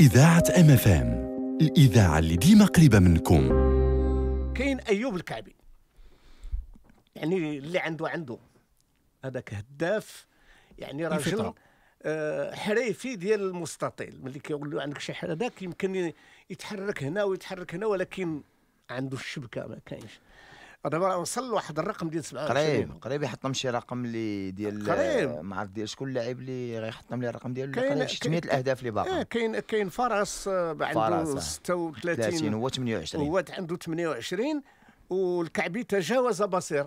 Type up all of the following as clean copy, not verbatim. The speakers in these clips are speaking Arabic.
إذاعة MFM، الإذاعة اللي ديما قريبة منكم. كاين أيوب الكعبي، يعني اللي عنده هذاك هداف، يعني راجل حريفي ديال المستطيل. ملي كيقول له عندك شي حاجه هذاك يمكن يتحرك هنا ويتحرك هنا، ولكن عنده الشبكه ما كاينش. دابا وصل لواحد الرقم ديال 27 قريب يحطم شي رقم اللي ديال ما عرفت ديال شكون اللاعب اللي غيحطم ليه الرقم ديالو قريب شي 8 الاهداف اللي باقا. كاين فارس عنده 36 هو 28 هو عنده 28 والكعبي تجاوز بصير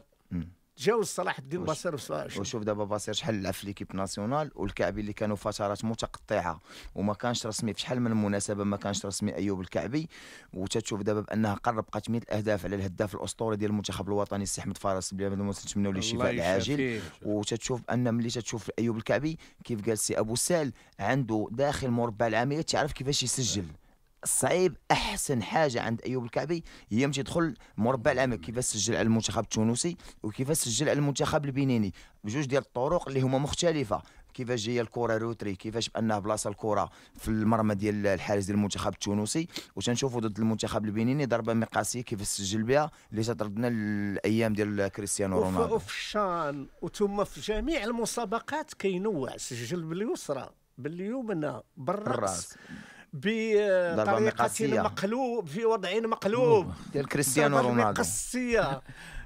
تجاوز صلاح الدين بصير في 27. وشوف دابا بصير شحال لعب في ليكيب ناسيونال، والكعبي اللي كانوا فترات متقطعه وما كانش رسمي في شحال من مناسبه ما كانش رسمي ايوب الكعبي، وتتشوف دابا بانها قرب بقات 100 الاهداف على الهداف الاسطوري ديال المنتخب الوطني السي احمد فارس اللي نتمنوا له الشفاء العاجل. وتتشوف ان ملي تتشوف ايوب الكعبي كيف قال السي ابو سال عنده داخل مربع العمليات تعرف كيفاش يسجل. الصعيب احسن حاجه عند ايوب الكعبي هي مشي يدخل مربع العمل، كيفاش سجل على المنتخب التونسي وكيفاش سجل على المنتخب البنيني بجوج ديال الطرق اللي هما مختلفه. كيفاش جايه الكره روتري، كيفاش بانه بلاصه الكره في المرمى ديال الحارس ديال المنتخب التونسي، وتنشوفوا ضد المنتخب البنيني ضربه مقاسيه كيفاش سجل بها اللي تطردنا الايام ديال كريستيانو رونالدو. وفي الشان وثم في جميع المسابقات كينوع، سجل باليسرى باليمنى بالراس بطريقة مقلوب في وضع مقلوب ديال كريستيانو رونالدو مقصية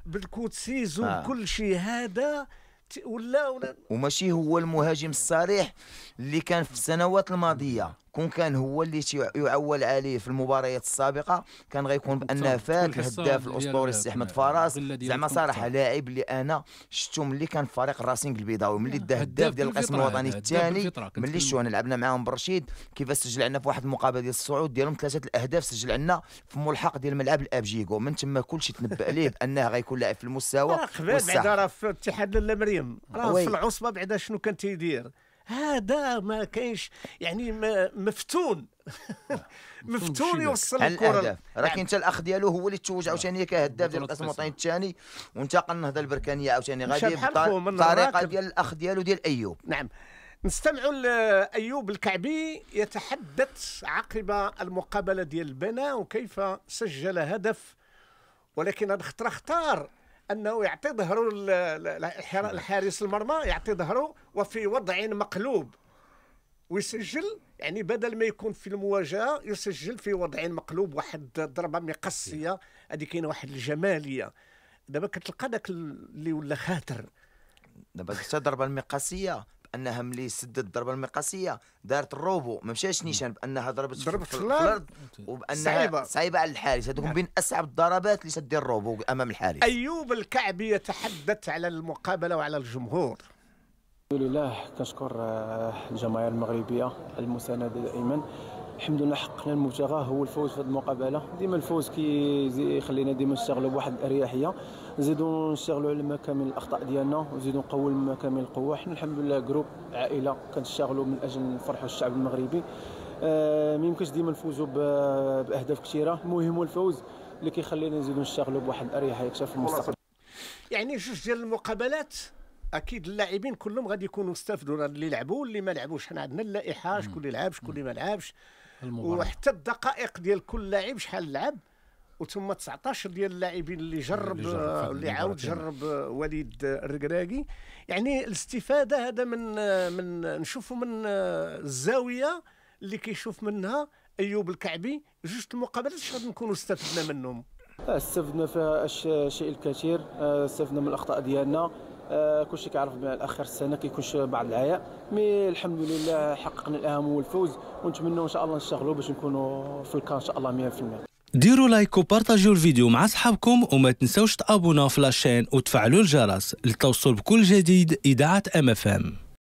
بالكوتسيز وكل شيء. هذا ولا وماشي هو المهاجم الصريح اللي كان في السنوات الماضية. كان هو اللي يعول عليه في المباريات السابقه كان غيكون بانه فات الهداف الاسطوري السي احمد فراس. زعما صراحه لاعب اللي انا شفتو ملي كان في فريق الراسينغ البيضاوي، ملي دا هداف ديال القسم الوطني الثاني، ملي شفتو انا لعبنا معاهم برشيد كيفاش سجل عندنا في واحد المقابله ديال الصعود ديالهم 3 الاهداف سجل عندنا في ملحق ديال ملعب الابجيكو. من تما كلشي تنبأ ليه بانه غيكون لاعب في المستوى. قبل بعدا راه في اتحاد لاله مريم راه في العصبه بعدا شنو كان تيدير. هذا ما كاينش يعني مفتون مفتون يوصل الكره. راه كاين حتى الاخ ديالو هو اللي تزوج عاوتاني كهداف ديال القسم الوطني الثاني، وانتقل النهضه البركانيه عاوتاني غادي بطريقه ديال الاخ ديالو ديال ايوب. نعم، نستمعوا لايوب الكعبي يتحدث عقب المقابله ديال البناء وكيف سجل هدف، ولكن هذا اختار انه يعطي ظهره الحارس المرمى، يعطي ظهره وفي وضع مقلوب ويسجل. يعني بدل ما يكون في المواجهه يسجل في وضع مقلوب، واحد ضربه مقصيه هذه كاينه واحد الجماليه. دابا كتلقى داك اللي ولا خاطر دابا حتى الضربه المقاسيه بانها ملي سدت الضربه المقاسيه دارت الروبو ما مشاش نيشان بانها ضربت في الارض وبانها صعيبه على الحارس. هذوك من بين اصعب الضربات اللي تدير الروبو امام الحارس. ايوب الكعبي يتحدث على المقابله وعلى الجمهور. الحمد لله كنشكر الجماهير المغربيه المسانده دائما. الحمد لله حققنا المبتغى هو الفوز في هذه المقابله. ديما الفوز كيخلينا ديما نشتغلوا بواحد الاريحيه، نزيدوا نشتغلوا على مكامن الاخطاء ديالنا ونزيدوا نقووا مكامن القوه. حنا الحمد لله جروب عائله كنشتغلوا من اجل نفرحوا الشعب المغربي. ما يمكنش ديما نفوزوا باهداف كثيره، المهم هو الفوز اللي كيخلينا نزيدوا نشتغلوا بواحد الاريحيه اكثر في المستقبل. يعني جوج ديال المقابلات اكيد اللاعبين كلهم غادي يكونوا استفدوا، اللي لعبوا واللي ما لعبوش. حنا عندنا اللائحه شكون اللي لعب شكون اللي ما لعبش، وحتى الدقائق ديال كل لاعب شحال لعب، وثم 19 ديال اللاعبين اللي جرب اللي عاود جرب وليد الركراكي. يعني الاستفاده هذا من نشوفوا من الزاويه اللي كيشوف منها ايوب الكعبي. جوج المقابلات اش غادي نكونوا استفدنا منهم؟ استفدنا في الشيء الكثير، استفدنا من الاخطاء ديالنا. كلشي كيعرف بان اخر السنه كيكونش بعض العياء، مي الحمد لله حققنا الاهم هو الفوز، ونتمنوا ان شاء الله نشتغلوا باش نكونوا في الكان ان شاء الله 100%. ديروا لايك وبارطاجيو الفيديو مع صحابكم وما تنسوش تابوناو في لاشين وتفعلوا الجرس للتوصل بكل جديد. إذاعة MFM.